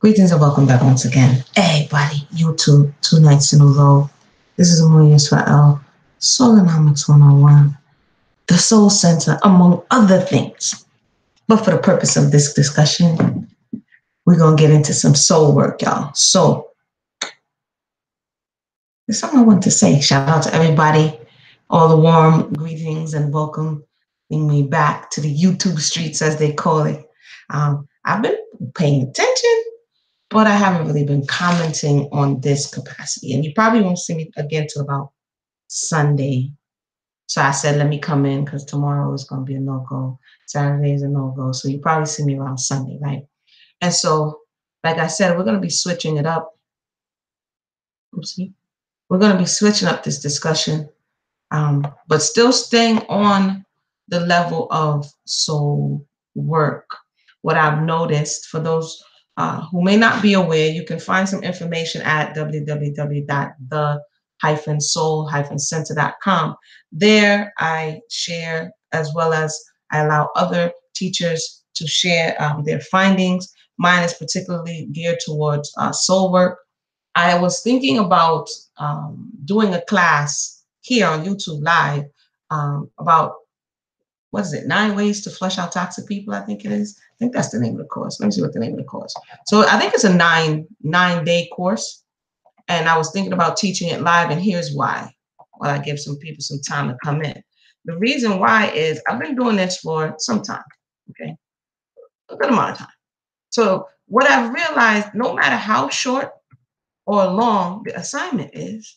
Greetings and welcome back once again. Hey, buddy, YouTube, 2 nights in a row. This is Amelia Israel, Solonomics 101, the Soul Center, among other things. But for the purpose of this discussion, we're going to get into some soul work, y'all. So, there's something I want to say. Shout out to everybody, all the warm greetings and welcome me back to the YouTube streets, as they call it. I've been paying attention, but I haven't really been commenting on this capacity. And you probably won't see me again till about Sunday. So I said, let me come in because tomorrow is going to be a no-go. Saturday is a no-go. So you probably see me around Sunday, right? And so, like I said, we're going to be switching it up. Oopsie. We're going to be switching up this discussion, but still staying on the level of soul work. What I've noticed, for those who may not be aware, you can find some information at www.the-soul-center.com. There I share, as well as I allow other teachers to share their findings. Mine is particularly geared towards soul work. I was thinking about doing a class here on YouTube Live about, what is it, 9 ways to flush out toxic people, I think it is. I think that's the name of the course. Let me see what the name of the course. So I think it's a nine-day course. And I was thinking about teaching it live, and here's why. While I give some people some time to come in. The reason why is I've been doing this for some time, okay? A good amount of time. So what I've realized, no matter how short or long the assignment is,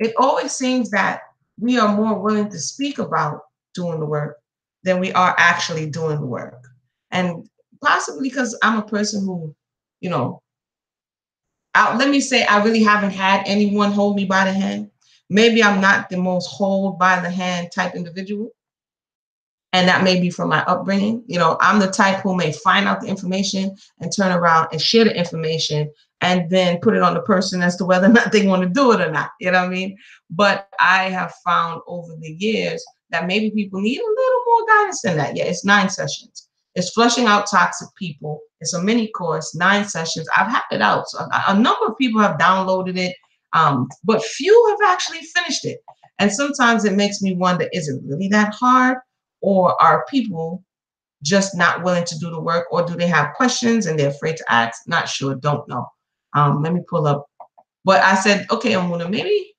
it always seems that we are more willing to speak about doing the work than we are actually doing the work. And possibly because I'm a person who, you know, let me say I really haven't had anyone hold me by the hand. Maybe I'm not the most hold by the hand type individual. And that may be from my upbringing. You know, I'm the type who may find out the information and turn around and share the information and then put it on the person as to whether or not they want to do it or not. You know what I mean? But I have found over the years that maybe people need a little more guidance than that. Yeah, it's 9 sessions. It's flushing out toxic people. It's a mini course, 9 sessions. I've had it out. So a number of people have downloaded it, but few have actually finished it. And sometimes it makes me wonder, is it really that hard? Or are people just not willing to do the work, or do they have questions and they're afraid to ask? Not sure, don't know. Let me pull up. But I said, okay, Amuna, maybe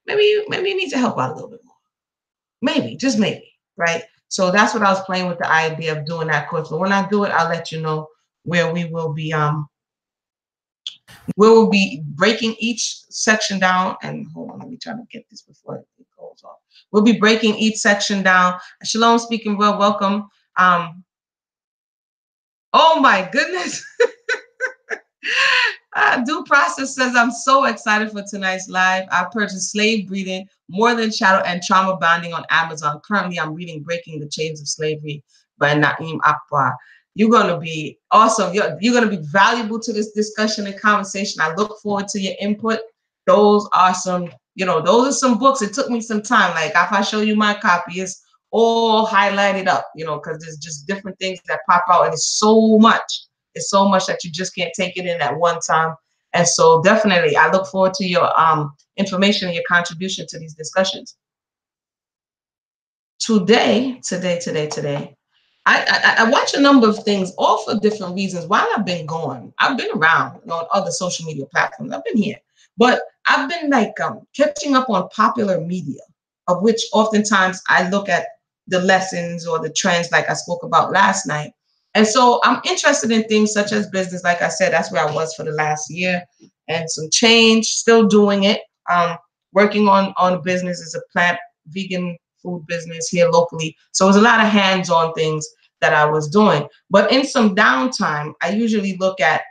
you need to help out a little bit more. Maybe, just maybe, right? So that's what I was playing with, the idea of doing that course. But when I do it, I'll let you know where we will be breaking each section down. And hold on, let me try to get this before it goes off. We'll be breaking each section down. Shalom, speaking well, welcome. Oh my goodness. Due Process says, I'm so excited for tonight's live. I purchased Slave Breeding, More Than Shadow, and Trauma Bonding on Amazon. Currently, I'm reading Breaking the Chains of Slavery by Naim Akbar. You're going to be awesome. You're going to be valuable to this discussion and conversation. I look forward to your input. Those are some, those are some books. It took me some time. Like if I show you my copy, it's all highlighted up, because there's just different things that pop out, and it's so much. It's so much that you just can't take it in at one time. And so definitely, I look forward to your information and your contribution to these discussions. Today, I watch a number of things, all for different reasons. While I've been gone, I've been around on other social media platforms. I've been here, but I've been like catching up on popular media, of which oftentimes I look at the lessons or the trends, like I spoke about last night. And so I'm interested in things such as business. Like I said, that's where I was for the last year, and some change, still doing it. Working on a business as a plant vegan food business here locally. So it was a lot of hands-on things that I was doing. But in some downtime, I usually look at,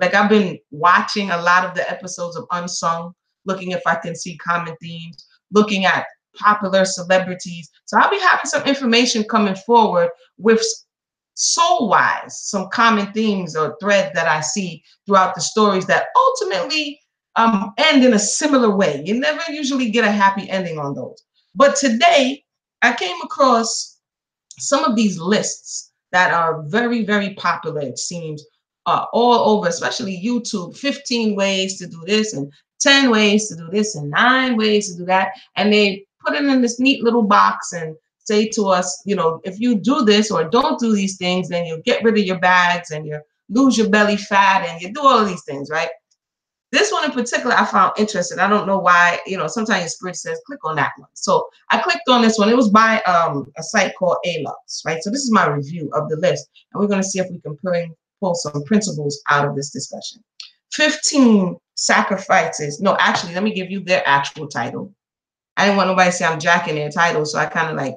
like I've been watching a lot of the episodes of Unsung, looking if I can see common themes, looking at popular celebrities. So I'll be having some information coming forward with soul-wise, some common themes or threads that I see throughout the stories that ultimately end in a similar way. You never usually get a happy ending on those. But today, I came across some of these lists that are very, very popular, it seems, all over, especially YouTube, 15 ways to do this and 10 ways to do this and 9 ways to do that. And they put it in this neat little box and say to us, you know, if you do this or don't do these things, then you'll get rid of your bags and you lose your belly fat and you do all of these things, right? This one in particular, I found interesting. I don't know why, you know, sometimes your spirit says, click on that one. So I clicked on this one. It was by a site called Alux, right? So this is my review of the list. And we're going to see if we can pull some principles out of this discussion. 15 sacrifices. No, actually, let me give you their actual title. I didn't want nobody to say I'm jacking their title. So I kind of like,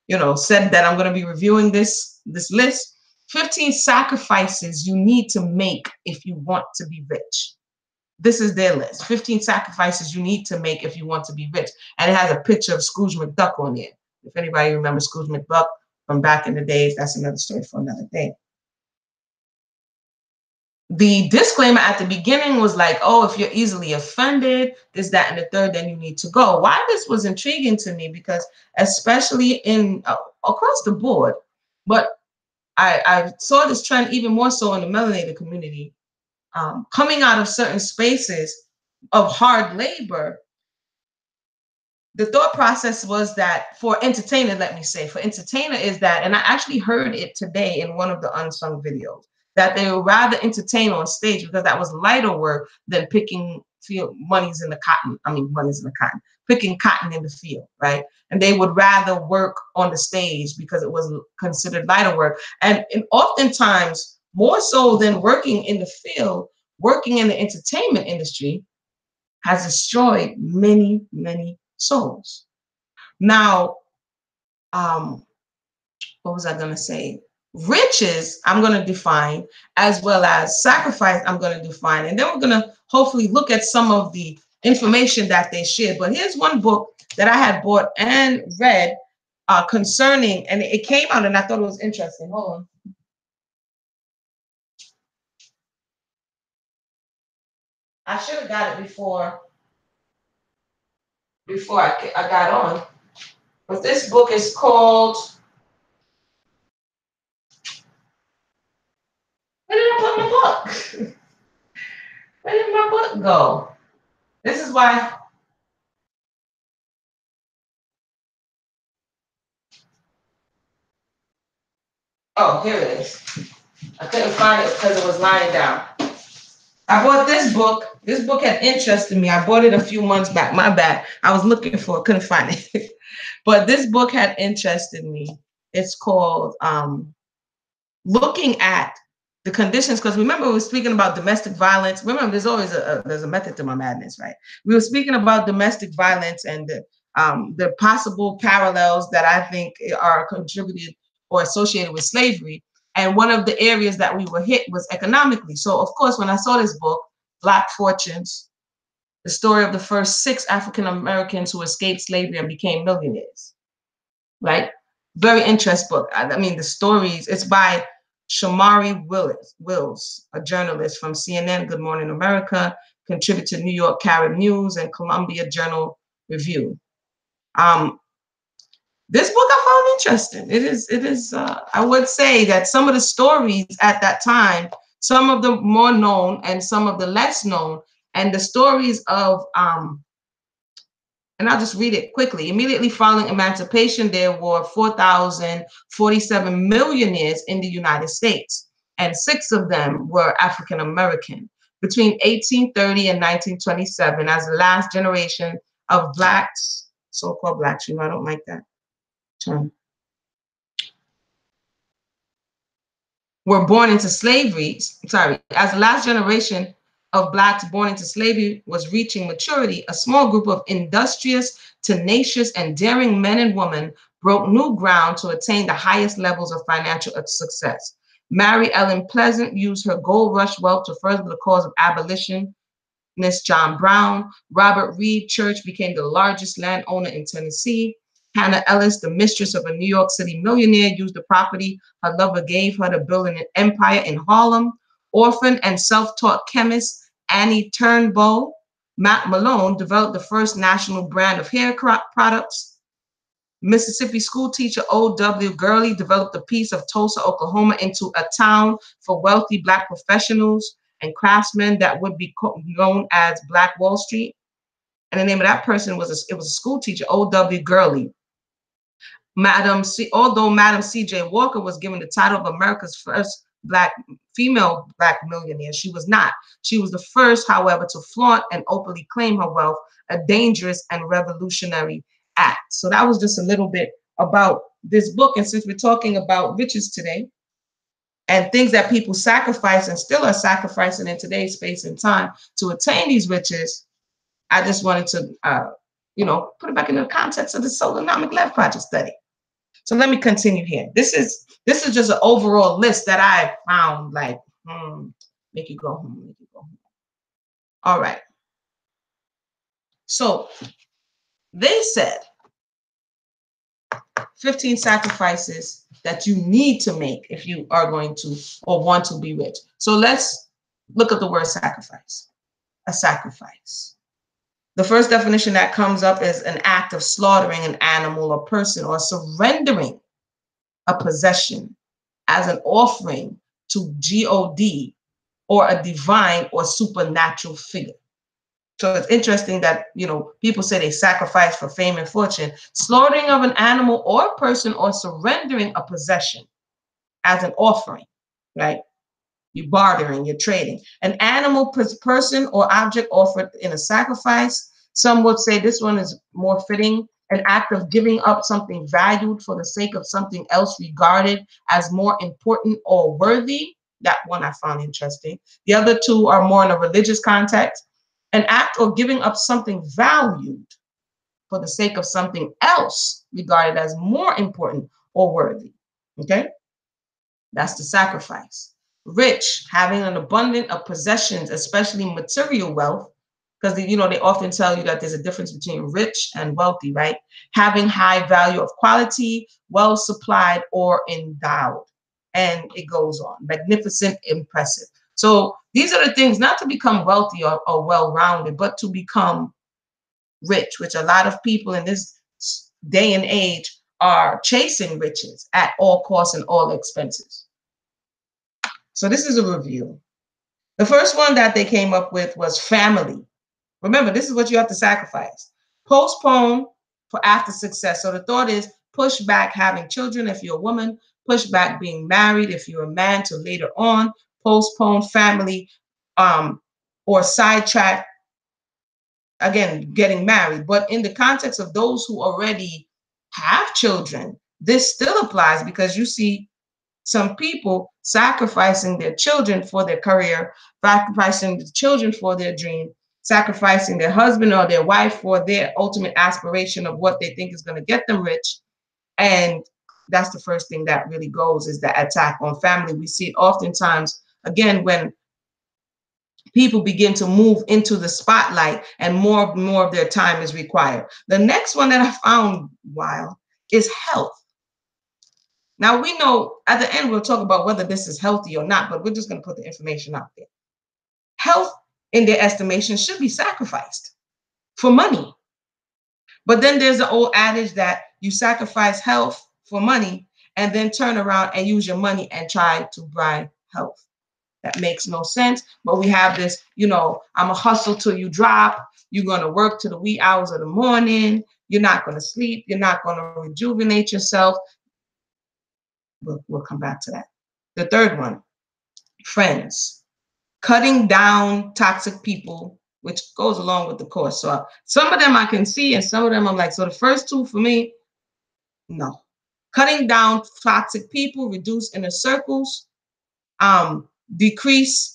you know, said that I'm going to be reviewing this list. 15 sacrifices you need to make if you want to be rich. This is their list. 15 sacrifices you need to make if you want to be rich. And it has a picture of Scrooge McDuck on it. If anybody remembers Scrooge McDuck from back in the days, that's another story for another day. The disclaimer at the beginning was like, oh, if you're easily offended, this, that, and the third, then you need to go. Why this was intriguing to me, because especially in across the board, but I saw this trend even more so in the melanated community, coming out of certain spaces of hard labor. The thought process was that for entertainer, let me say, for entertainer is that, and I actually heard it today in one of the unsung videos, that they would rather entertain on stage because that was lighter work than picking monies in the cotton. I mean, monies in the cotton, picking cotton in the field, right? And they would rather work on the stage because it was considered lighter work. And oftentimes, more so than working in the field, working in the entertainment industry has destroyed many, many souls. Now, what was I going to say? Riches, I'm going to define, as well as sacrifice, I'm going to define. And then we're going to hopefully look at some of the information that they shared. But here's one book that I had bought and read concerning, and it came out and I thought it was interesting. Hold on. I should have got it before I got on. But this book is called, where did I put my book? Where did my book go? This is why. Oh, here it is. I couldn't find it because it was lying down. I bought this book. This book had interested me. I bought it a few months back. My bad. I was looking for it, couldn't find it. But this book had interested me. It's called Looking at the Conditions, because remember we were speaking about domestic violence. Remember, there's always there's a method to my madness, right? We were speaking about domestic violence and the possible parallels that I think are contributed or associated with slavery. And one of the areas that we were hit was economically. So of course, when I saw this book, Black Fortunes, the story of the first 6 African Americans who escaped slavery and became millionaires, right? Very interesting book. I mean, the stories, it's by Shamari Wills, a journalist from CNN, Good Morning America, contributed to New York Carib News and Columbia Journal Review. This book I found interesting. It is, I would say that some of the stories at that time, some of the more known and some of the less known, and the stories of, and I'll just read it quickly. Immediately following emancipation, there were 4,047 millionaires in the United States, and 6 of them were African American. Between 1830 and 1927, as the last generation of Blacks, so-called Blacks, you know, I don't like that term, were born into slavery, as the last generation of Blacks born into slavery was reaching maturity, a small group of industrious, tenacious, and daring men and women broke new ground to attain the highest levels of financial success. Mary Ellen Pleasant used her gold rush wealth to further the cause of abolitionist John Brown. Robert Reed Church became the largest landowner in Tennessee. Hannah Ellis, the mistress of a New York City millionaire, used the property her lover gave her to build an empire in Harlem. Orphan and self-taught chemist Annie Turnbull Malone developed the first national brand of hair products. Mississippi school teacher O.W. Gurley developed a piece of Tulsa, Oklahoma into a town for wealthy Black professionals and craftsmen that would be known as Black Wall Street. And the name of that person was it was a school teacher, O.W. Gurley. Although Madam C.J. Walker was given the title of America's first female Black millionaire, she was not. She was the first, however, to flaunt and openly claim her wealth, a dangerous and revolutionary act. So that was just a little bit about this book. And since we're talking about riches today and things that people sacrifice and still are sacrificing in today's space and time to attain these riches, I just wanted to, put it back in the context of the Solonomic Left Project study. So let me continue here. This is just an overall list that I found, like, make you go home, make you go home. All right. So they said 15 sacrifices that you need to make if you are going to or want to be rich. So let's look at the word sacrifice. A sacrifice. The first definition that comes up is an act of slaughtering an animal or person or surrendering a possession as an offering to God or a divine or supernatural figure. So it's interesting that, people say they sacrifice for fame and fortune. Slaughtering of an animal or person or surrendering a possession as an offering, right? You're bartering, you're trading. An animal, person, or object offered in a sacrifice. Some would say this one is more fitting. An act of giving up something valued for the sake of something else regarded as more important or worthy. That one I found interesting. The other two are more in a religious context. An act of giving up something valued for the sake of something else regarded as more important or worthy. Okay? That's the sacrifice. Rich, having an abundance of possessions, especially material wealth, because they often tell you that there's a difference between rich and wealthy, right? Having high value of quality, well supplied or endowed. And it goes on. Magnificent, impressive. So these are the things, not to become wealthy or well-rounded, but to become rich, which a lot of people in this day and age are chasing riches at all costs and all expenses. So this is a review. The first one that they came up with was family. Remember, this is what you have to sacrifice. Postpone for after success. So the thought is push back having children if you're a woman, push back being married if you're a man to later on, postpone family, or sidetrack, again, getting married. But in the context of those who already have children, this still applies because you see some people sacrificing their children for their career, sacrificing the children for their dream, sacrificing their husband or their wife for their ultimate aspiration of what they think is going to get them rich. And that's the first thing that really goes, is the attack on family. We see it oftentimes, again, when people begin to move into the spotlight and more of their time is required. The next one that I found wild is health. Now, we know at the end, we'll talk about whether this is healthy or not, but we're just going to put the information out there. Health, in their estimation, should be sacrificed for money. But then there's the old adage that you sacrifice health for money and then turn around and use your money and try to buy health. That makes no sense. But we have this, I'm a hustle till you drop. You're going to work to the wee hours of the morning. You're not going to sleep. You're not going to rejuvenate yourself. We'll come back to that. The third one, friends. Cutting down toxic people, which goes along with the course. So some of them I can see, and some of them I'm like, so the first two for me, no. Cutting down toxic people, reduce inner circles, decrease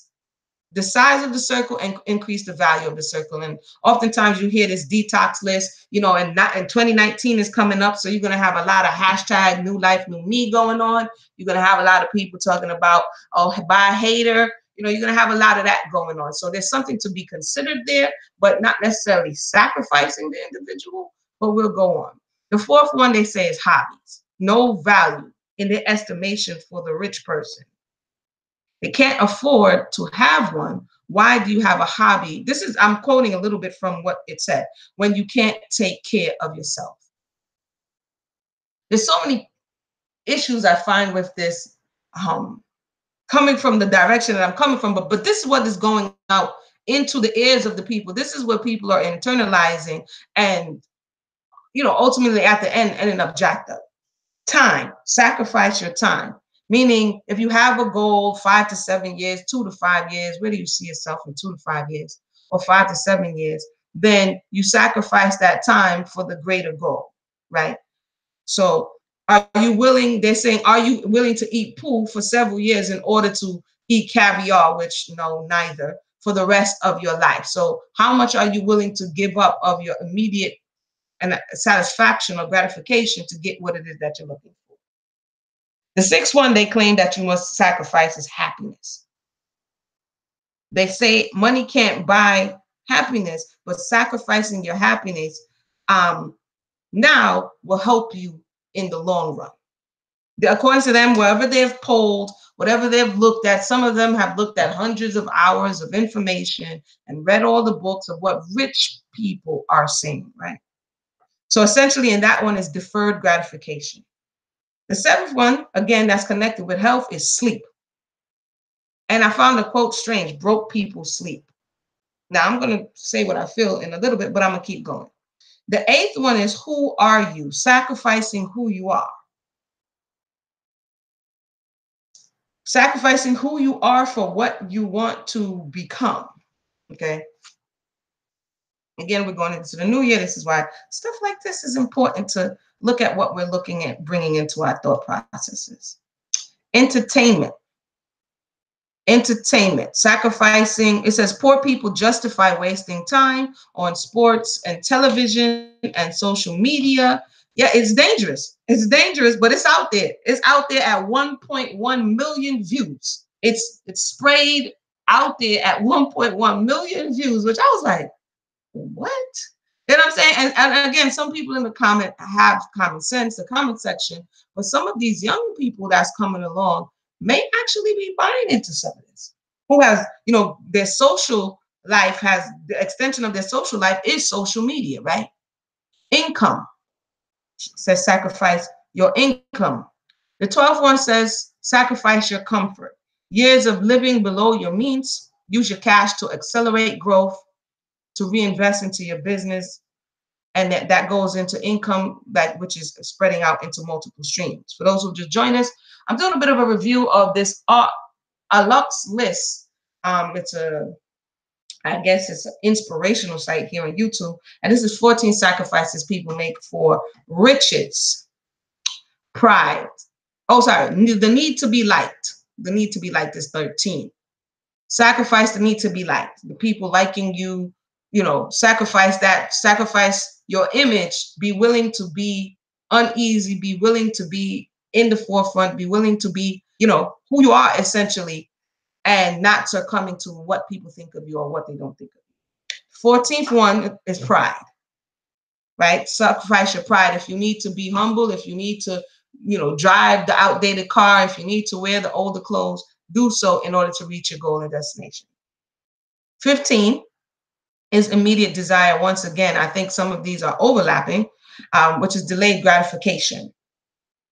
the size of the circle and increase the value of the circle. And oftentimes you hear this detox list, and 2019 is coming up. So you're going to have a lot of hashtag new life, new me going on. You're going to have a lot of people talking about, oh, buy a hater. You're going to have a lot of that going on. So there's something to be considered there, but not necessarily sacrificing the individual, but we'll go on. The fourth one they say is hobbies. No value in their estimation for the rich person. They can't afford to have one. Why do you have a hobby? I'm quoting a little bit from what it said, when you can't take care of yourself. There's so many issues I find with this, coming from the direction that I'm coming from, but this is what is going out into the ears of the people. This is what people are internalizing, and ultimately at the end ending up jacked up. Time, sacrifice your time. Meaning, if you have a goal, 5 to 7 years, 2 to 5 years, where do you see yourself in 2 to 5 years or 5 to 7 years? Then you sacrifice that time for the greater goal, right? So, are you willing? They're saying, are you willing to eat poo for several years in order to eat caviar, which no, neither, for the rest of your life? So, how much are you willing to give up of your immediate and satisfaction or gratification to get what it is that you're looking for? The sixth one they claim that you must sacrifice is happiness. They say money can't buy happiness, but sacrificing your happiness now will help you in the long run. According to them, wherever they've polled, whatever they've looked at, some of them have looked at hundreds of hours of information and read all the books of what rich people are saying, right? So essentially, in that one is deferred gratification. The seventh one, again, that's connected with health is sleep. And I found the quote strange: broke people sleep. Now, I'm going to say what I feel in a little bit, but I'm going to keep going. The eighth one is who are you? Sacrificing who you are. Sacrificing who you are for what you want to become. Okay. Again, we're going into the new year. This is why stuff like this is important to look at what we're looking at bringing into our thought processes. Entertainment. Entertainment, sacrificing. It says poor people justify wasting time on sports and television and social media. Yeah, it's dangerous. It's dangerous, but it's out there. It's out there at 1.1 million views. It's sprayed out there at 1.1 million views, which I was like, what? You know what I'm saying? And again, some people in the comment have common sense, the comment section, but some of these young people that's coming along may actually be buying into some of this. Who has, their social life has the extension of their social life is social media, right? Income says sacrifice your income. The 12th one says sacrifice your comfort. Years of living below your means, use your cash to accelerate growth, to reinvest into your business, and that goes into income, which is spreading out into multiple streams. For those who just joined us, I'm doing a bit of a review of this Alux list. I guess it's an inspirational site here on YouTube, and this is 14 sacrifices people make for riches, pride. Oh, sorry, the need to be liked. The need to be liked is 13. Sacrifice the need to be liked. The people liking you, sacrifice that. Sacrifice your image. Be willing to be uneasy. Be willing to be in the forefront. Be willing to be, who you are essentially, and not succumbing to what people think of you or what they don't think of you. 14th one is pride, right? Sacrifice your pride. If you need to be humble, if you need to, drive the outdated car, if you need to wear the older clothes, do so in order to reach your goal and destination. 15 is immediate desire. Once again, I think some of these are overlapping, which is delayed gratification.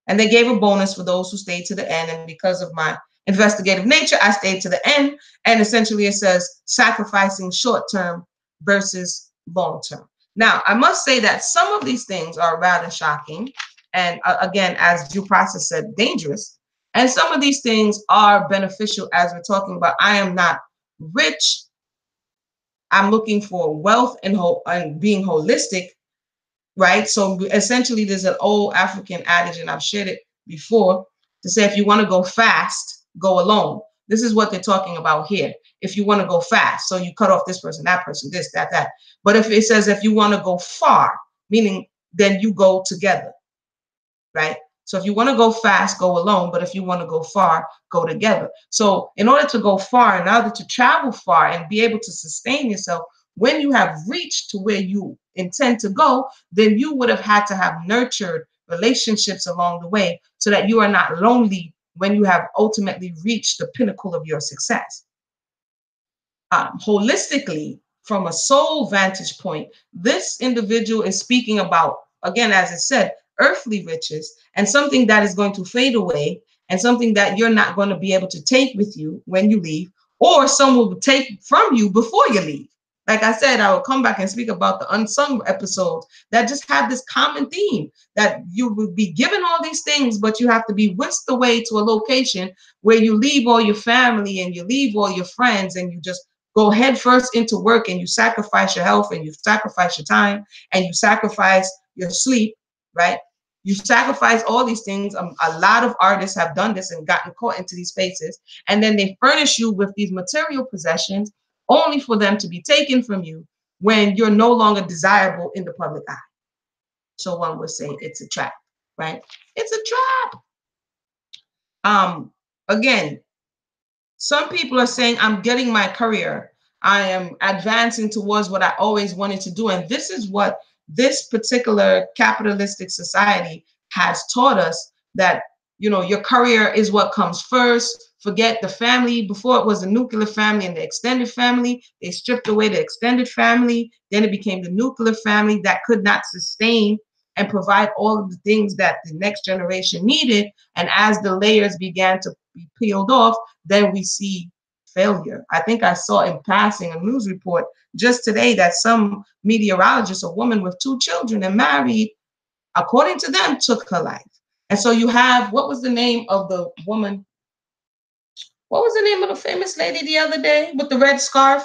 And they gave a bonus for those who stayed to the end. And because of my investigative nature, I stayed to the end. And essentially it says sacrificing short-term versus long-term. Now, I must say that some of these things are rather shocking. And again, as due process said, dangerous. And some of these things are beneficial, as we're talking about. I am not rich. I'm looking for wealth and being holistic, right? So essentially, there's an old African adage, and I've shared it before, to say if you want to go fast, go alone. This is what they're talking about here. If you want to go fast, so you cut off this person, that person, this, that, that. But if it says if you want to go far, meaning then you go together, right? So if you want to go fast, go alone. But if you want to go far, go together. So in order to go far, in order to travel far and be able to sustain yourself, when you have reached to where you intend to go, then you would have had to have nurtured relationships along the way so that you are not lonely when you have ultimately reached the pinnacle of your success. Holistically, from a soul vantage point, this individual is speaking about, again, as it said, earthly riches and something that is going to fade away and something that you're not going to be able to take with you when you leave, or someone will take from you before you leave. Like I said, I will come back and speak about the unsung episodes that just have this common theme that you will be given all these things, but you have to be whisked away to a location where you leave all your family and you leave all your friends and you just go head first into work and you sacrifice your health and you sacrifice your time and you sacrifice your sleep, right? You sacrifice all these things. A lot of artists have done this and gotten caught into these spaces. And then they furnish you with these material possessions only for them to be taken from you when you're no longer desirable in the public eye. So one would say it's a trap, right? It's a trap. Again, some people are saying, I'm getting my career. I am advancing towards what I always wanted to do. And this is what this particular capitalistic society has taught us, that, you know, your career is what comes first. Forget the family. Before, it was the nuclear family and the extended family. They stripped away the extended family. Then it became the nuclear family that could not sustain and provide all of the things that the next generation needed. And as the layers began to be peeled off, then we see failure. I think I saw in passing a news report just today that some meteorologist, a woman with 2 children and married, according to them, took her life. And so you have, what was the name of the woman? What was the name of the famous lady the other day with the red scarf?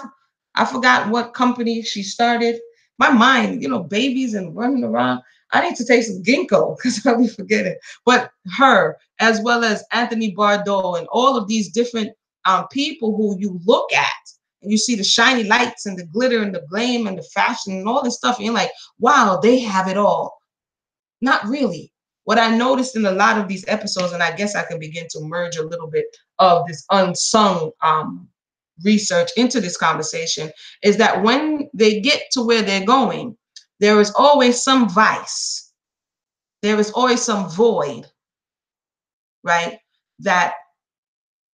I forgot what company she started. My mind, you know, babies and running around. I need to take some ginkgo because I'll be forgetting. But her, as well as Anthony Bardot and all of these different people who you look at and you see the shiny lights and the glitter and the gleam and the fashion and all this stuff. And you're like, wow, they have it all. Not really. What I noticed in a lot of these episodes, and I guess I can begin to merge a little bit of this unsung research into this conversation, is that when they get to where they're going, there is always some vice. There is always some void, right? That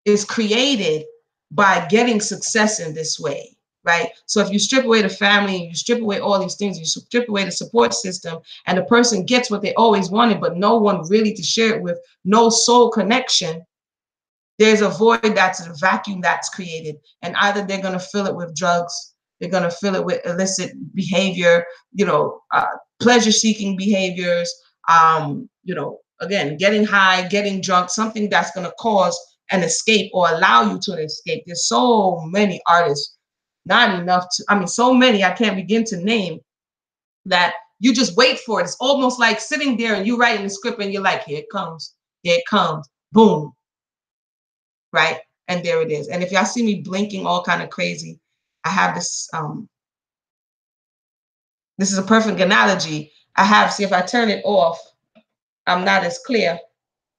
is created by getting success in this way, right? So if you strip away the family and you strip away all these things, you strip away the support system, and the person gets what they always wanted, but no one really to share it with, no soul connection, there's a void, that's a vacuum that's created. And either they're going to fill it with drugs, they're going to fill it with illicit behavior, you know, pleasure-seeking behaviors, you know, again, getting high, getting drunk, something that's going to cause an escape or allow you to escape. There's so many artists, not enough to, I mean, so many I can't begin to name, that you just wait for it. It's almost like sitting there and you writing the script and you're like, here it comes, boom, right? And there it is. And if y'all see me blinking all kind of crazy, I have this is a perfect analogy. I have, see, if I turn it off, I'm not as clear,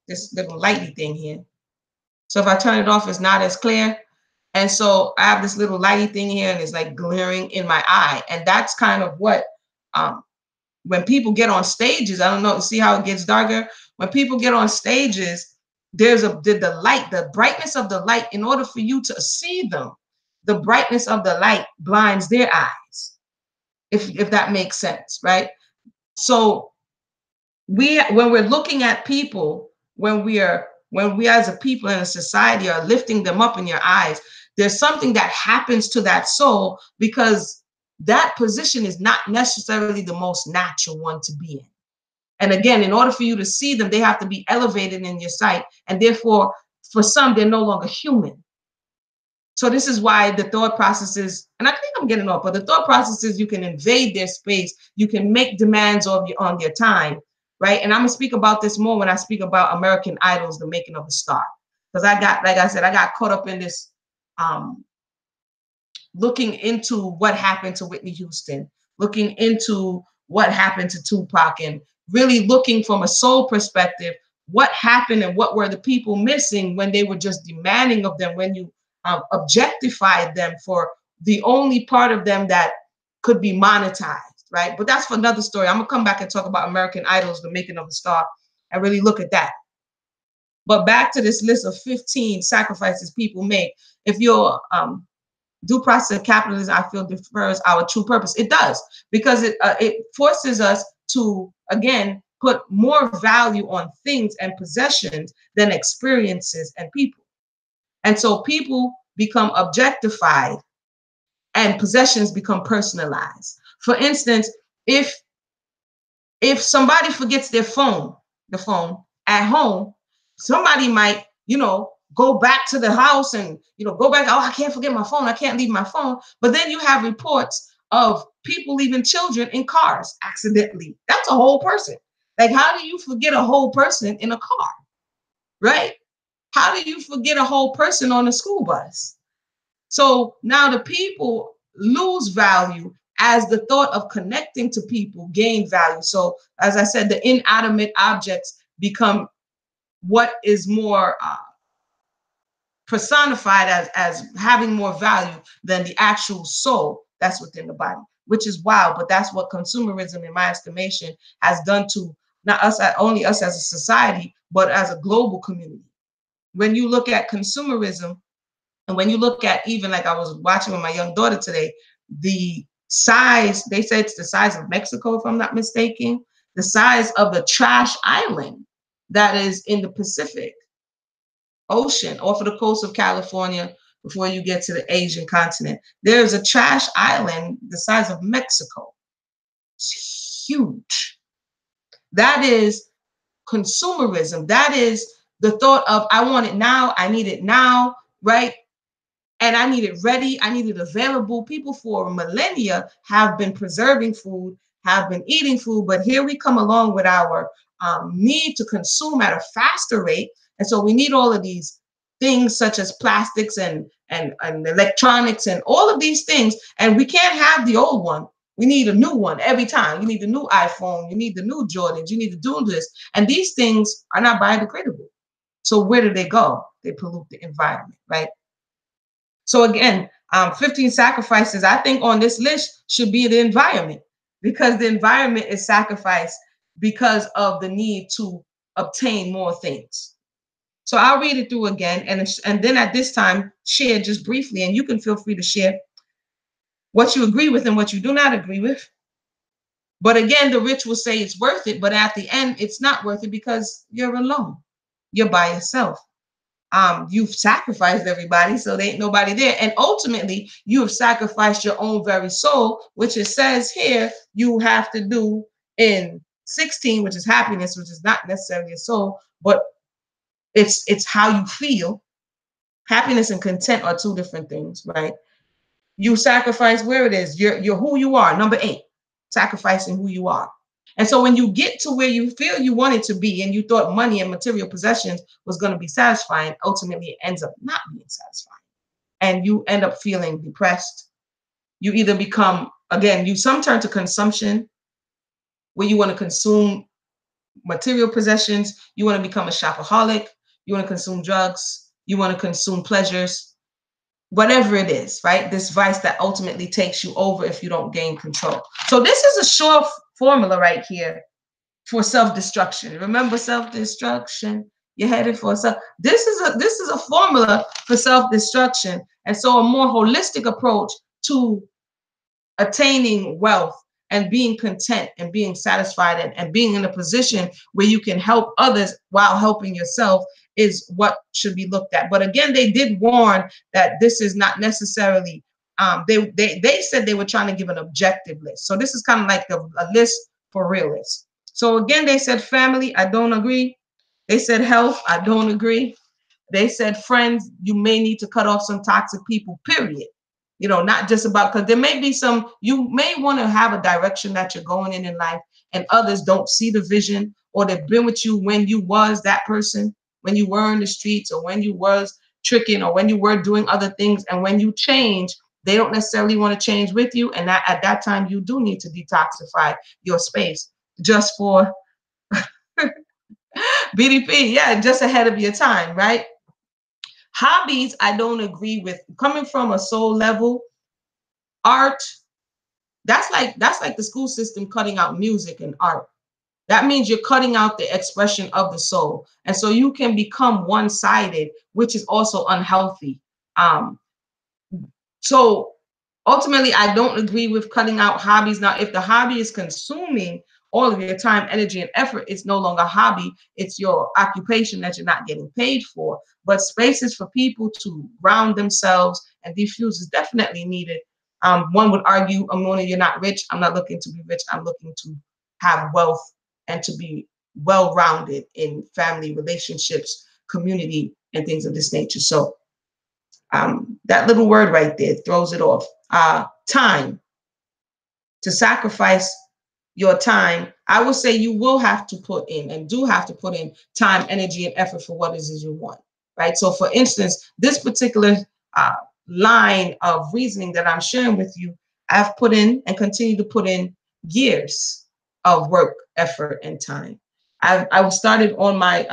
this little lighty thing here. So if I turn it off, it's not as clear. And so I have this little lighty thing here and it's like glaring in my eye. And that's kind of what, when people get on stages, I don't know, see how it gets darker? When people get on stages, there's the light, the brightness of the light, in order for you to see them, the brightness of the light blinds their eyes, if that makes sense, right? So when we're looking at people, when we as a people in a society are lifting them up in your eyes, there's something that happens to that soul, because that position is not necessarily the most natural one to be in. And again, in order for you to see them, they have to be elevated in your sight. And therefore, for some, they're no longer human. So this is why the thought processes, and I think I'm getting off, but the thought processes, you can invade their space, you can make demands on their time, right? And I'm gonna speak about this more when I speak about American Idols, the making of a star. Because I got, like I said, I got caught up in this looking into what happened to Whitney Houston, looking into what happened to Tupac, and really looking from a soul perspective, what happened and what were the people missing when they were just demanding of them, when you objectified them for the only part of them that could be monetized, right? But that's for another story. I'm gonna come back and talk about American Idols, the making of a star, and really look at that. But back to this list of 15 sacrifices people make. If you're due process of capitalism, I feel, defers our true purpose. It does, because it forces us to, again, put more value on things and possessions than experiences and people. And so people become objectified and possessions become personalized. For instance, if somebody forgets their phone, the phone at home, somebody might, go back to the house and, go back, oh, I can't forget my phone. I can't leave my phone. But then you have reports of people leaving children in cars accidentally. That's a whole person. Like, how do you forget a whole person in a car, right? How do you forget a whole person on a school bus? So now the people lose value as the thought of connecting to people gain value. So as I said, the inanimate objects become what is more personified as having more value than the actual soul that's within the body, which is wild. But that's what consumerism, in my estimation, has done to not us, only us as a society, but as a global community. When you look at consumerism, and when you look at, even like I was watching with my young daughter today, the size, they said it's the size of Mexico, if I'm not mistaken, the size of the trash island that is in the Pacific Ocean off of the coast of California before you get to the Asian continent. There's a trash island the size of Mexico. It's huge. That is consumerism. That is the thought of, I want it now, I need it now, right? And I need it ready, I need it available. People for millennia have been preserving food, have been eating food, but here we come along with our need to consume at a faster rate. And so we need all of these things such as plastics and electronics and all of these things. And we can't have the old one. We need a new one every time. You need the new iPhone, you need the new Jordans, you need to do this. And these things are not biodegradable. So where do they go? They pollute the environment, right? So again, 15 sacrifices, I think on this list should be the environment, because the environment is sacrificed because of the need to obtain more things. So I'll read it through again, and then at this time, share just briefly, and you can feel free to share what you agree with and what you do not agree with. But again, the rich will say it's worth it, but at the end, it's not worth it because you're alone. You're by yourself. You've sacrificed everybody, so there ain't nobody there. And ultimately, you have sacrificed your own very soul, which it says here you have to do in 16, which is happiness, which is not necessarily a soul, but it's how you feel. Happiness and content are two different things, right? You sacrifice where it is. You're who you are. Number 8, sacrificing who you are. And so when you get to where you feel you wanted to be and you thought money and material possessions was going to be satisfying, ultimately it ends up not being satisfying. And you end up feeling depressed. You either become, again, you some turn to consumption, where you want to consume material possessions. You want to become a shopaholic. You want to consume drugs. You want to consume pleasures, whatever it is, right? This vice that ultimately takes you over if you don't gain control. So this is a short formula right here for self-destruction. Remember self-destruction? You're headed for self. This is a formula for self-destruction. And so a more holistic approach to attaining wealth and being content and being satisfied and being in a position where you can help others while helping yourself is what should be looked at. But again, they did warn that this is not necessarily, they said they were trying to give an objective list. So this is kind of like a list for realists. So again, they said family, I don't agree. They said health, I don't agree. They said friends, you may need to cut off some toxic people, period. Not just about, because there may be some, you may want to have a direction that you're going in life, and others don't see the vision, or they've been with you when you was that person, when you were in the streets, or when you was tricking, or when you were doing other things. And when you change, they don't necessarily want to change with you. And that at that time, you do need to detoxify your space just for BDP. Yeah, just ahead of your time, right? Hobbies, I don't agree with. Coming from a soul level, art, that's like the school system cutting out music and art. That means you're cutting out the expression of the soul. And so you can become one-sided, which is also unhealthy. So ultimately, I don't agree with cutting out hobbies. Now, if the hobby is consuming all of your time, energy, and effort. It's no longer a hobby. It's your occupation that you're not getting paid for. But spaces for people to ground themselves and diffuse is definitely needed. One would argue, Amona, you're not rich. I'm not looking to be rich. I'm looking to have wealth and to be well-rounded in family relationships, community, and things of this nature. So that little word right there throws it off. Time. To sacrifice your time, I will say you will have to put in and do have to put in time, energy, and effort for what it is you want, right? So, for instance, this particular uh, line of reasoning that I'm sharing with you, I've put in and continue to put in years of work, effort, and time. I started on my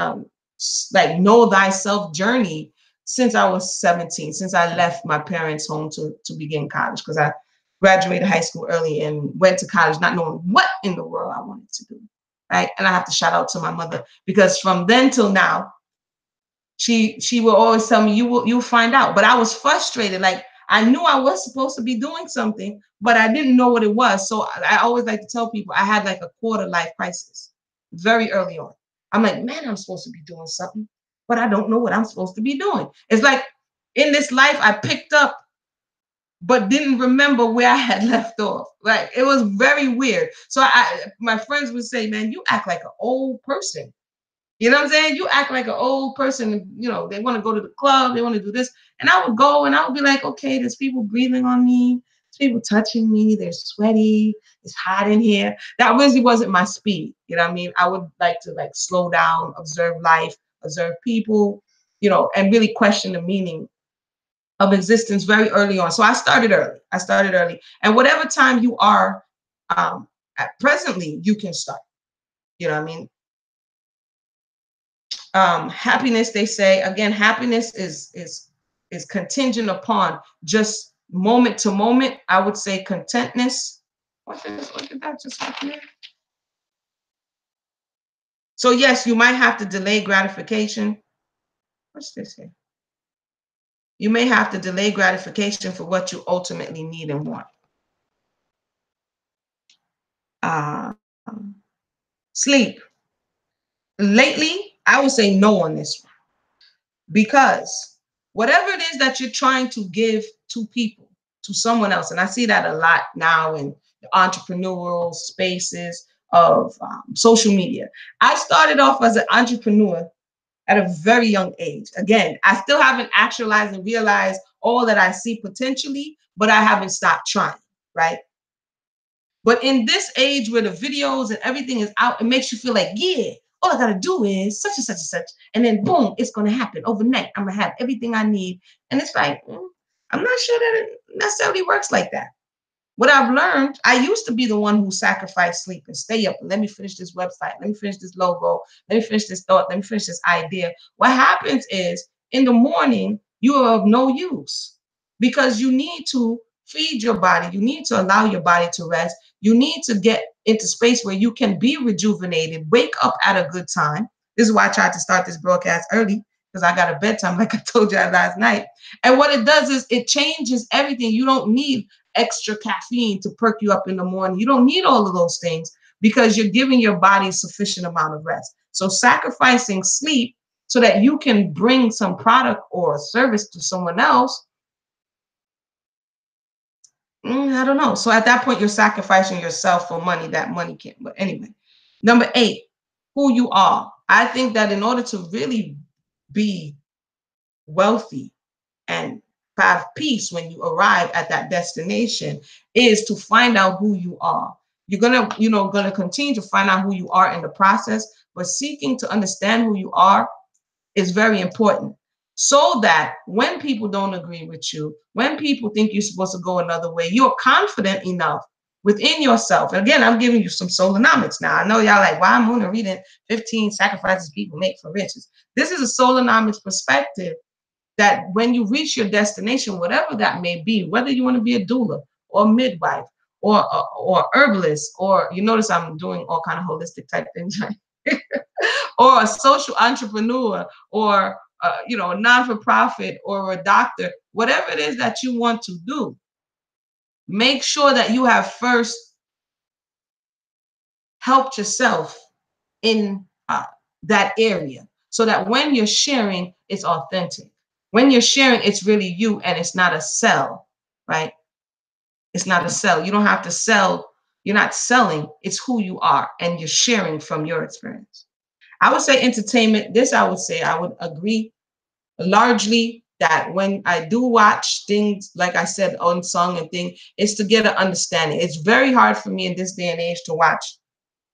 like know thyself journey since I was 17, since I left my parents' home to begin college, because I graduated high school early and went to college not knowing what in the world I wanted to do. Right. And I have to shout out to my mother, because from then till now, she will always tell me, you'll find out. But I was frustrated. Like, I knew I was supposed to be doing something, but I didn't know what it was. So I always like to tell people I had like a quarter life crisis very early on. I'm like, man, I'm supposed to be doing something, but I don't know what I'm supposed to be doing. It's like in this life I picked up but didn't remember where I had left off. Like, it was very weird. So my friends would say, man, you act like an old person. You know what I'm saying? You act like an old person. You know, they want to go to the club, they want to do this. And I would go and I would be like, okay, there's people breathing on me, there's people touching me, they're sweaty, it's hot in here. That really wasn't my speed. You know what I mean? I would like to like slow down, observe life, observe people, you know, and really question the meaning of existence very early on. So I started early. I started early. And whatever time you are at presently, you can start. You know what I mean? Happiness, they say, again, happiness is contingent upon just moment to moment. I would say contentness. What did that just happen here? So yes, you might have to delay gratification. What's this here? You may have to delay gratification for what you ultimately need and want. Sleep. Lately, I would say no on this one, because whatever it is that you're trying to give to people, to someone else, and I see that a lot now in the entrepreneurial spaces of social media. I started off as an entrepreneur at a very young age. Again, I still haven't actualized and realized all that I see potentially, but I haven't stopped trying, right? But in this age where the videos and everything is out, it makes you feel like, yeah, all I gotta do is such and such and such. And then boom, it's gonna happen overnight. I'm gonna have everything I need. And it's like, I'm not sure that it necessarily works like that. What I've learned, I used to be the one who sacrificed sleep and stay up and let me finish this website, let me finish this logo, let me finish this thought, let me finish this idea. What happens is in the morning, you are of no use, because you need to feed your body. You need to allow your body to rest. You need to get into space where you can be rejuvenated, wake up at a good time. This is why I tried to start this broadcast early, because I got a bedtime, like I told you last night. And what it does is it changes everything. You don't need extra caffeine to perk you up in the morning. You don't need all of those things, because you're giving your body sufficient amount of rest. So sacrificing sleep so that you can bring some product or service to someone else, I don't know. So at that point, you're sacrificing yourself for money that money can't. But anyway, number 8, who you are. I think that in order to really be wealthy and have peace when you arrive at that destination is to find out who you are. You're gonna continue to find out who you are in the process, but seeking to understand who you are is very important, so that when people don't agree with you, when people think you're supposed to go another way, you're confident enough within yourself. And again, I'm giving you some solonomics now. I know y'all like, why I'm gonna reading 15 sacrifices people make for riches. This is a solonomics perspective, that when you reach your destination, whatever that may be, whether you want to be a doula or a midwife or herbalist, or you notice I'm doing all kind of holistic type things, right? Or a social entrepreneur, or a non-for-profit, or a doctor, whatever it is that you want to do, make sure that you have first helped yourself in that area, so that when you're sharing, it's authentic. When you're sharing, it's really you, and it's not a sell, right? It's not a sell. You don't have to sell. You're not selling. It's who you are, and you're sharing from your experience. I would say entertainment. This I would say I would agree largely that when I do watch things, like I said, unsung and thing, it's to get an understanding. It's very hard for me in this day and age to watch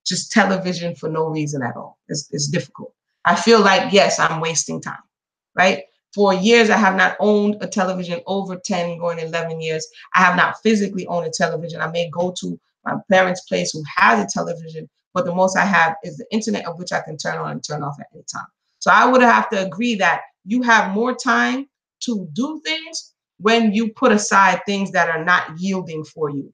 just television for no reason at all. It's difficult. I feel like, yes, I'm wasting time, right? For years, I have not owned a television, over 10, going 11 years. I have not physically owned a television. I may go to my parents' place who has a television, but the most I have is the internet, of which I can turn on and turn off at any time. So I would have to agree that you have more time to do things when you put aside things that are not yielding for you.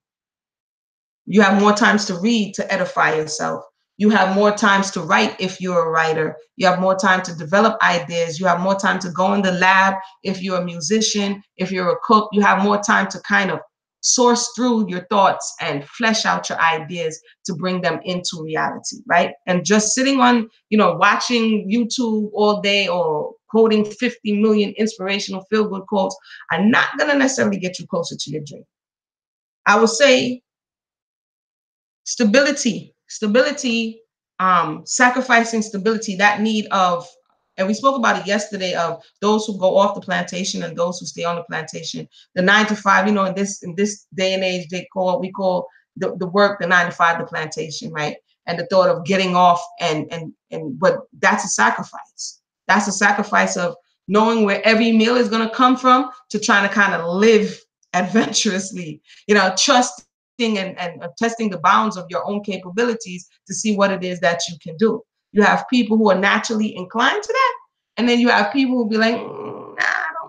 You have more times to read to edify yourself. You have more times to write if you're a writer. You have more time to develop ideas. You have more time to go in the lab if you're a musician, if you're a cook. You have more time to kind of source through your thoughts and flesh out your ideas to bring them into reality, right? And just sitting on, watching YouTube all day or quoting 50 million inspirational feel-good quotes are not going to necessarily get you closer to your dream. I would say stability, sacrificing stability, that need of, and we spoke about it yesterday, of those who go off the plantation and those who stay on the plantation. The 9 to 5, in this day and age, we call the work, the 9 to 5, the plantation, right? And the thought of getting off, but that's a sacrifice. That's a sacrifice of knowing where every meal is going to come from, to trying to kind of live adventurously, trust and testing the bounds of your own capabilities to see what it is that you can do. You have people who are naturally inclined to that, and then you have people who be like, nah,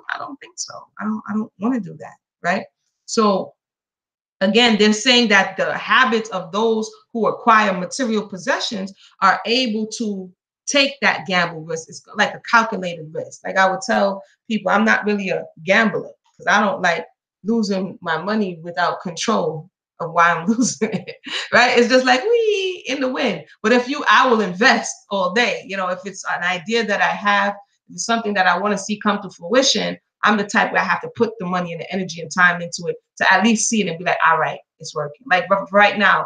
I don't think so. I don't want to do that, right? So again, they're saying that the habits of those who acquire material possessions are able to take that gamble risk. It's like a calculated risk. Like I would tell people, I'm not really a gambler because I don't like losing my money without control of why I'm losing it, right? It's just like we in the wind. But I will invest all day. If it's an idea that I have, if it's something that I want to see come to fruition, I'm the type where I have to put the money and the energy and time into it to at least see it and be like, all right, it's working. Like right now,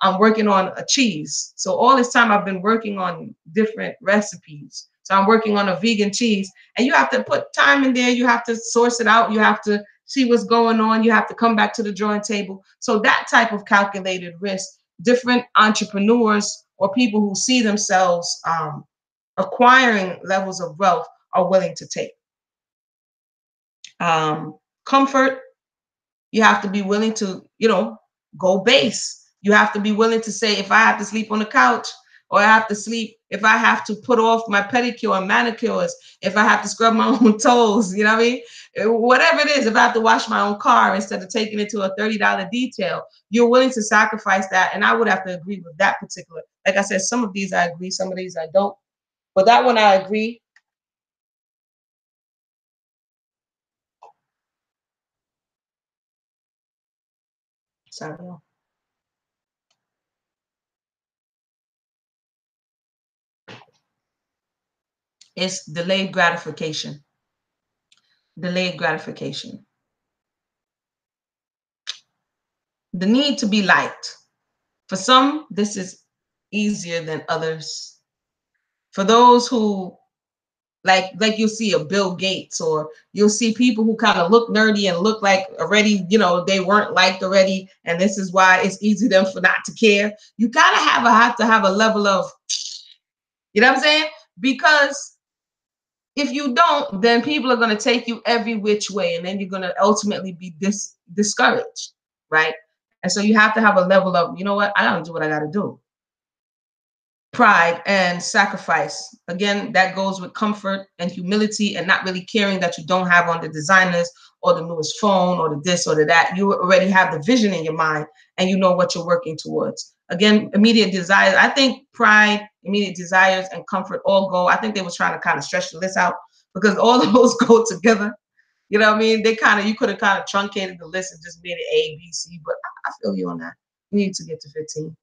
I'm working on a cheese. So all this time I've been working on different recipes. So I'm working on a vegan cheese, and you have to put time in there. You have to source it out. You have to see what's going on. You have to come back to the drawing table. So that type of calculated risk, different entrepreneurs or people who see themselves acquiring levels of wealth are willing to take. Comfort, you have to be willing to, go base. You have to be willing to say, if I have to sleep on the couch, or I have to sleep, if I have to put off my pedicure and manicures, if I have to scrub my own toes, you know what I mean? Whatever it is, if I have to wash my own car instead of taking it to a $30 detail, you're willing to sacrifice that. And I would have to agree with that particular. Like I said, some of these I agree, some of these I don't. But that one I agree. Sorry. It's delayed gratification. Delayed gratification. The need to be liked. For some, this is easier than others. For those who like you'll see a Bill Gates, or you'll see people who kind of look nerdy and look like already, they weren't liked already, and this is why it's easy them for not to care. You gotta have to have a level of, you know what I'm saying? Because if you don't, then people are going to take you every which way, and then you're going to ultimately be discouraged, right? And so you have to have a level of, you know what, I got to do what I got to do. Pride and sacrifice. Again, that goes with comfort and humility and not really caring that you don't have on the designers or the newest phone or the this or the that. You already have the vision in your mind and you know what you're working towards. Again, immediate desires. I think pride, immediate desires, and comfort all go. I think they was trying to kind of stretch the list out because all of those go together. You know what I mean? You could have kind of truncated the list and just made it A, B, C, but I feel you on that. You need to get to 15.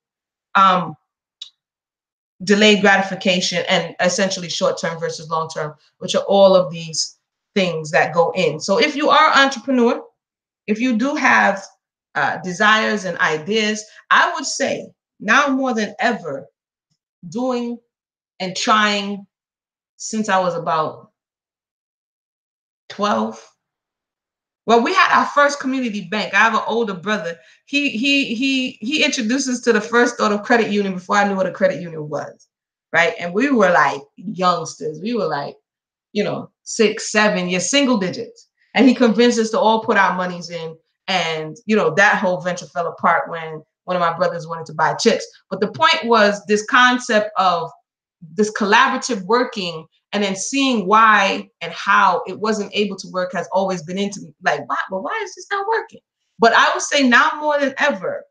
delayed gratification, and essentially short term versus long term, which are all of these things that go in. So if you are an entrepreneur, if you do have desires and ideas, I would say now more than ever, doing and trying since I was about 12. Well, we had our first community bank. I have an older brother. He introduced us to the first thought of credit union before I knew what a credit union was, right? And we were like youngsters. We were like, 6, 7 years, single digits. And he convinced us to all put our monies in. And, that whole venture fell apart when one of my brothers wanted to buy chips. But the point was this concept of this collaborative working and then seeing why and how it wasn't able to work has always been into me. Like, why is this not working? But I would say now more than ever,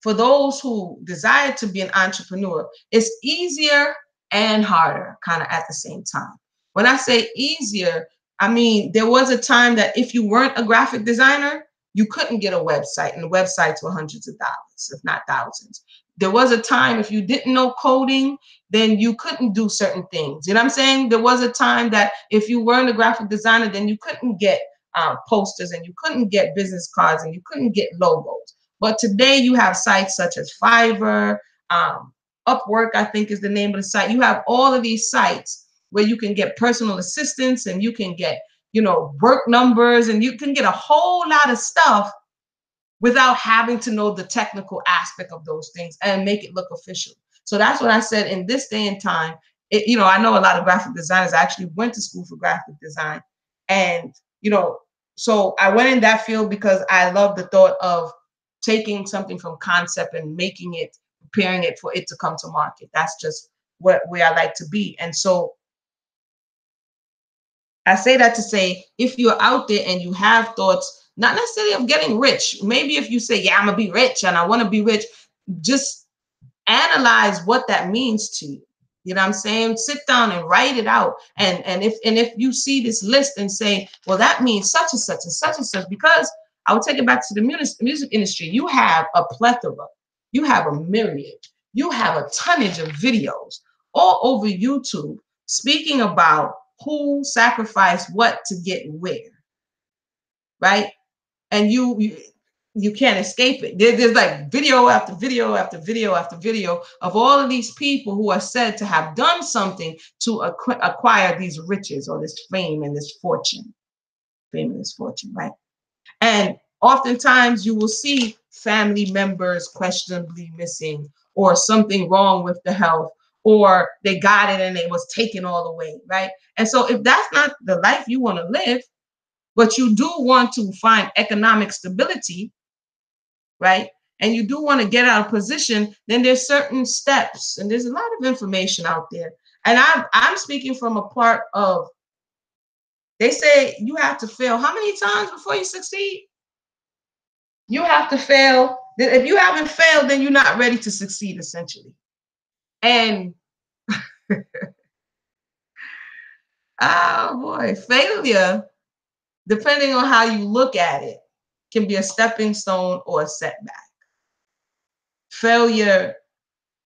for those who desire to be an entrepreneur, it's easier and harder kind of at the same time. When I say easier, I mean, there was a time that if you weren't a graphic designer, you couldn't get a website, and the websites were hundreds of dollars, if not thousands. There was a time if you didn't know coding, then you couldn't do certain things. You know what I'm saying? There was a time that if you weren't a graphic designer, then you couldn't get posters, and you couldn't get business cards, and you couldn't get logos. But today you have sites such as Fiverr, Upwork, I think is the name of the site. You have all of these sites where you can get personal assistance, and you can get, work numbers, and you can get a whole lot of stuff without having to know the technical aspect of those things and make it look official. So that's what I said in this day and time. I know a lot of graphic designers. I actually went to school for graphic design. And, so I went in that field because I love the thought of taking something from concept and making it, preparing it for it to come to market. That's just where I like to be. And so I say that to say, if you're out there and you have thoughts, not necessarily of getting rich, maybe if you say, yeah, I'm gonna be rich and I want to be rich, just analyze what that means to you. You know what I'm saying? Sit down and write it out. And if you see this list and say, well, that means such and such and such and such, because I would take it back to the music industry. You have a plethora, you have a myriad, you have a tonnage of videos all over YouTube speaking about who sacrificed what to get where, right? And you can't escape it. There's like video after video after video after video of all of these people who are said to have done something to acquire these riches or this fame and this fortune. Fame and this fortune, right? And oftentimes you will see family members questionably missing, or something wrong with the health, or they got it and it was taken all away, right? And so if that's not the life you want to live, but you do want to find economic stability, right? And you do want to get out of position, then there's certain steps, and there's a lot of information out there. And I'm speaking from a part of, they say you have to fail how many times before you succeed? You have to fail. If you haven't failed, then you're not ready to succeed, essentially. And oh boy, failure, depending on how you look at it, can be a stepping stone or a setback. Failure,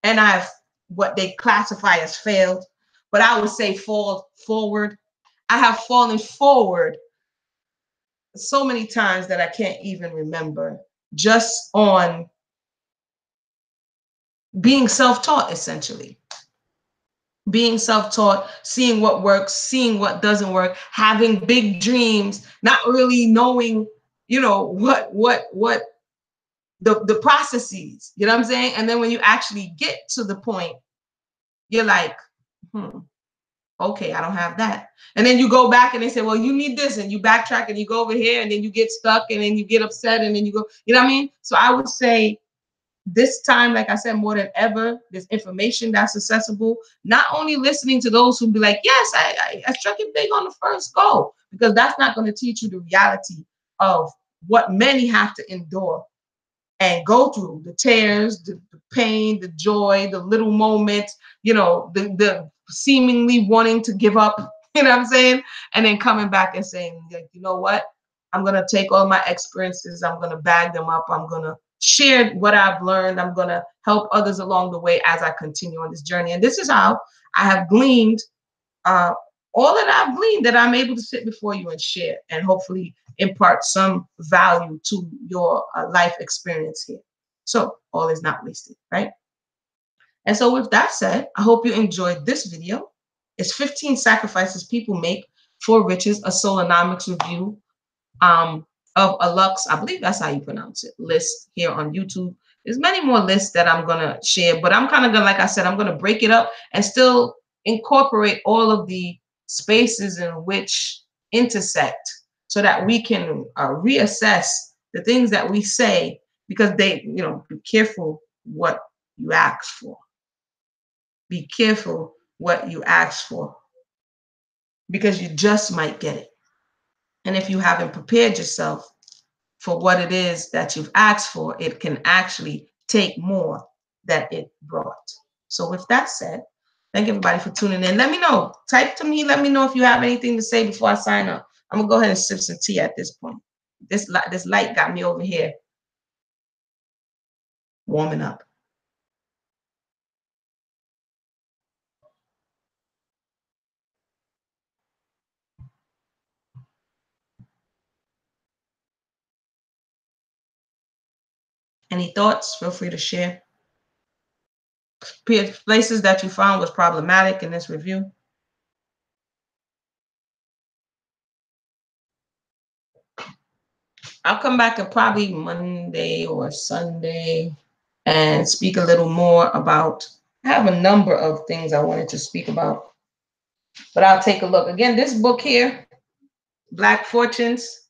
and I've what they classify as failed, but I would say fall forward. I have fallen forward so many times that I can't even remember, just on being self-taught, essentially. Being self-taught, seeing what works, seeing what doesn't work, having big dreams, not really knowing, what the processes, you know what I'm saying? And then when you actually get to the point, you're like, okay, I don't have that. And then you go back and they say, well, you need this, and you backtrack and you go over here, and then you get stuck, and then you get upset, and then you go, you know what I mean? So I would say this time, like I said, more than ever, there's information that's accessible. Not only listening to those who be like, yes, I struck it big on the first go, because that's not going to teach you the reality of what many have to endure and go through: the tears, the pain, the joy, the little moments, the seemingly wanting to give up, you know what I'm saying? And then coming back and saying, like, you know what? I'm going to take all my experiences, I'm going to bag them up, I'm going to shared what I've learned. I'm going to help others along the way as I continue on this journey. And this is how I have gleaned uh, all that I've gleaned, that I'm able to sit before you and share and hopefully impart some value to your life experience here. So all is not wasted, right? And so with that said, I hope you enjoyed this video. It's 15 sacrifices people make for riches, a Solonomics review um, of Alux, I believe that's how you pronounce it, list here on YouTube. There's many more lists that I'm gonna share, but I'm kind of gonna, like I said, I'm gonna break it up and still incorporate all of the spaces in which intersect so that we can reassess the things that we say, because they, be careful what you ask for. Be careful what you ask for, because you just might get it. And if you haven't prepared yourself for what it is that you've asked for, it can actually take more than it brought. So with that said, thank everybody for tuning in. Let me know. Type to me. Let me know if you have anything to say before I sign up. I'm going to go ahead and sip some tea at this point. This light got me over here warming up. Any thoughts? Feel free to share. Places that you found was problematic in this review. I'll come back and probably Monday or Sunday and speak a little more about, I have a number of things I wanted to speak about, but I'll take a look. Again, this book here, Black Fortunes,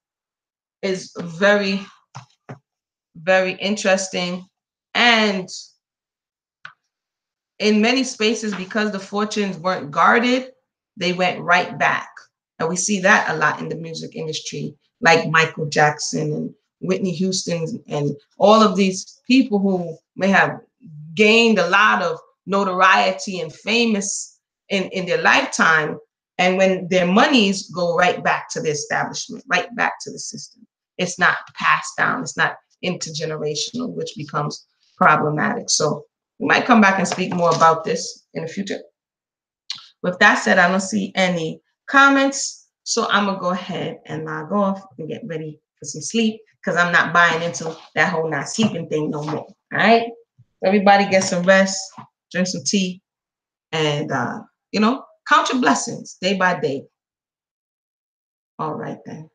is very, very interesting. And in many spaces, because the fortunes weren't guarded, they went right back. And we see that a lot in the music industry, like Michael Jackson and Whitney Houston and all of these people who may have gained a lot of notoriety and famous in their lifetime. And when their monies go right back to the establishment, right back to the system, it's not passed down, it's not intergenerational, which becomes problematic. So we might come back and speak more about this in the future. With that said, I don't see any comments, so I'm gonna go ahead and log off and get ready for some sleep, because I'm not buying into that whole not sleeping thing no more. All right, everybody get some rest, drink some tea, and count your blessings day by day. All right then.